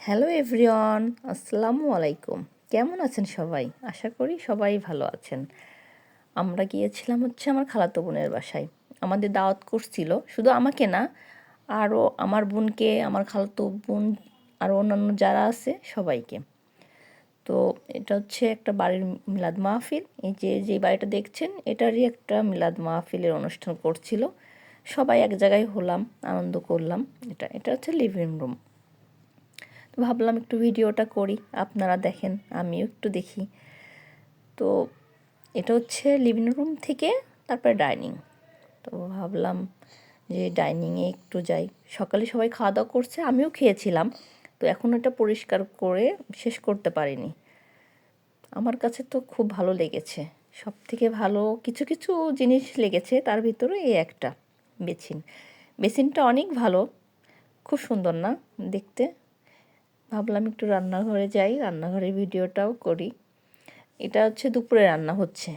Hello everyone, আসসালামু আলাইকুম। কেমন আছেন সবাই? আশা করি সবাই ভালো আছেন। আমরা গিয়েছিলাম আমার খালাতো বোনের বাসায়। আমাদের দাওয়াত করছিল, শুধু আমাকে না, আরও আমার বোনকে, আমার খালাতো বোন, আরও অন্যান্য যারা আছে সবাইকে। তো এটা একটা বাড়ির মিলাদ মাহফিল। এই যে বাড়িটা দেখছেন, এটারই একটা মিলাদ মাহফিলের অনুষ্ঠান করছিল। সবাই এক জায়গায় হলাম, আনন্দ করলাম। এটা লিভিং রুম। ভাবলাম একটু ভিডিওটা করি, আপনারা দেখেন, আমিও একটু দেখি। তো এটা লিভিং রুম থেকে তারপরে ডাইনিং। তো ভাবলাম যে ডাইনিংয়ে একটু যাই। সকালে সবাই খাওয়া দাওয়া করছে, আমিও খেয়েছিলাম। তো এখন এটা পরিষ্কার করে শেষ করতে পারিনি। আমার কাছে তো খুব ভালো লেগেছে। সব থেকে ভালো কিছু কিছু জিনিস লেগেছে, তার ভিতরে এই একটা বেসিনটা অনেক ভালো, খুব সুন্দর না দেখতে। ভাবলাম একটু রান্নাঘরে যাই, রান্নাঘরের ভিডিওটাও করি। এটা দুপুরে রান্না হচ্ছে।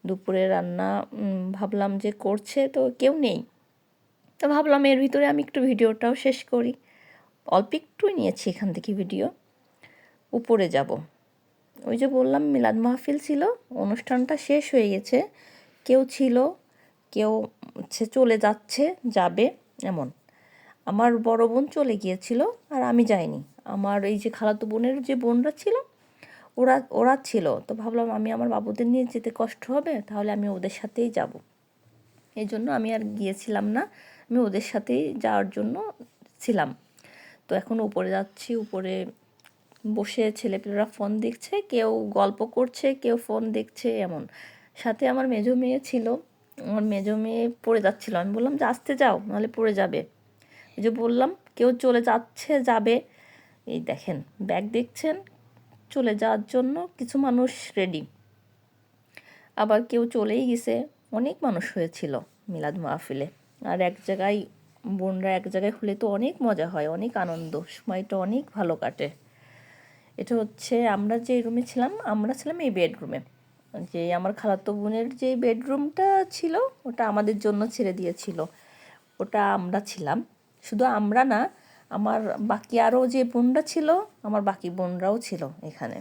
দুপুরে রান্না ভাবলাম যে করছে তো কেউ নেই, তো ভাবলাম এর ভিতরে আমি একটু ভিডিওটাও শেষ করি। অল্প একটুই নিয়েছি এখান থেকে ভিডিও। উপরে যাব, ওই যে বললাম মিলাদ মাহফিল ছিল, অনুষ্ঠানটা শেষ হয়ে গেছে। কেউ ছিল, কেউ চলে যাচ্ছে, যাবে এমন। আমার বড় বোন চলে গিয়েছিল আর আমি যাইনি। আমার এই যে খালাতো বোনের যে বোনরা ছিল, ওরা ছিল। তো ভাবলাম আমি আমার বাবুদের নিয়ে যেতে কষ্ট হবে, তাহলে আমি ওদের সাথেই যাব। এই জন্য আমি আর গিয়েছিলাম না, আমি ওদের সাথেই যাওয়ার জন্য ছিলাম। তো এখন উপরে যাচ্ছি। উপরে বসে ছেলেপেলেরা ফোন দেখছে, কেউ গল্প করছে, কেউ ফোন দেখছে এমন। সাথে আমার মেজো মেয়ে ছিল, আমার মেজো মেয়ে পড়ে যাচ্ছিলো। আমি বললাম যে আস্তে যাও, নাহলে পড়ে যাবে। এই যে বললাম কেউ চলে যাচ্ছে, যাবে। এই দেখেন, ব্যাগ দেখছেন, চলে যাওয়ার জন্য কিছু মানুষ রেডি, আবার কেউ চলেই গেছে। অনেক মানুষ হয়েছিল মিলাদ মাহফিলে। আর এক জায়গায় বোনরা এক জায়গায় হলে তো অনেক মজা হয়, অনেক আনন্দ, সময়টা অনেক ভালো কাটে। এটা আমরা যে রুমে ছিলাম, আমরা ছিলাম এই বেডরুমে। যে আমার খালাতো বোনের যে বেডরুমটা ছিল, ওটা আমাদের জন্য ছেড়ে দিয়েছিল। ওটা আমরা ছিলাম, শুধু আমরা না, আমার বাকি আরও যে বোনরা ছিল, আমার বাকি বোনরাও ছিল এখানে।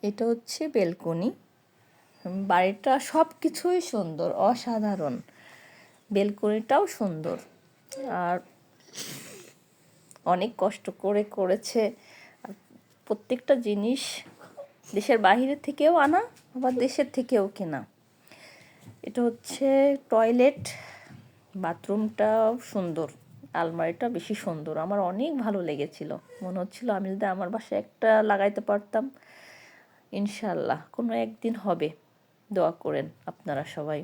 এটা বেলকনি। বাড়িটা সব কিছুই সুন্দর, অসাধারণ। বেলকনিটাও সুন্দর, আর অনেক কষ্ট করে করেছে। আর প্রত্যেকটা জিনিস দেশের বাইরে থেকেও আনা, আবার দেশের থেকেও কেনা। এটা টয়লেট, বাথরুমটাও সুন্দর, আলমারিটা বেশি সুন্দর। আমার অনেক ভালো লেগেছিল, মনে হচ্ছিল আমি যদি আমার বাসায় একটা লাগাইতে পারতাম। ইনশাল্লাহ কোনো একদিন হবে, দোয়া করেন আপনারা সবাই,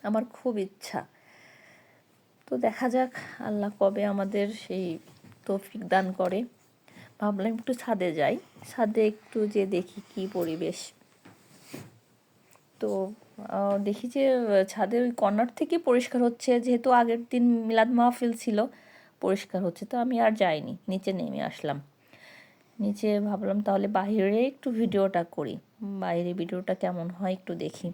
আমার খুব ইচ্ছা। তো দেখা যাক আল্লাহ কবে আমাদের সেই তৌফিক দান করে। ভাবলাম একটু ছাদে যাই, ছাদে একটু যে দেখি কি পরিবেশ। তো দেখি যে ছাদের ওই কর্নার থেকে পরিষ্কার হচ্ছে, যেহেতু আগের দিন মিলাদ মাহফিল ছিল, পরিষ্কার হচ্ছে। তো আমি আর যাইনি, নিচে নেমে আসলাম। নিচে ভাবলাম তাহলে বাইরে একটু ভিডিওটা করি, বাইরে ভিডিওটা কেমন হয় একটু দেখি।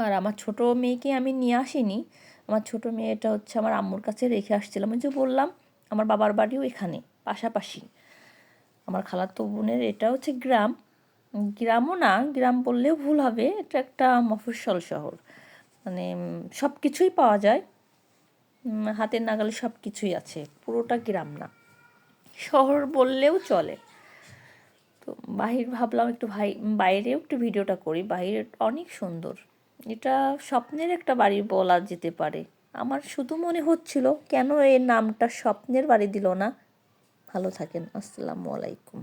আর আমার ছোটো মেয়েকে আমি নিয়ে আসিনি, আমার ছোটো মেয়েটা আমার আম্মুর কাছে রেখে আসছিলাম। ওই যে বললাম আমার বাবার বাড়িও এখানে পাশাপাশি। আমার খালাতো বোনের এটা গ্রাম, গ্রামও না, গ্রাম বললেও ভুল হবে, এটা একটা মফস্বল শহর। মানে সব কিছুই পাওয়া যায়, হাতের নাগালে সব কিছুই আছে, পুরোটা গ্রাম না, শহর বললেও চলে। তো ভাবলাম একটু বাইরেও একটু ভিডিওটা করি। বাইরে অনেক সুন্দর, এটা স্বপ্নের একটা বাড়ি বলা যেতে পারে। আমার শুধু মনে হচ্ছিল কেন এর নামটা স্বপ্নের বাড়ি দিল না। ভালো থাকেন, আসসালামু আলাইকুম।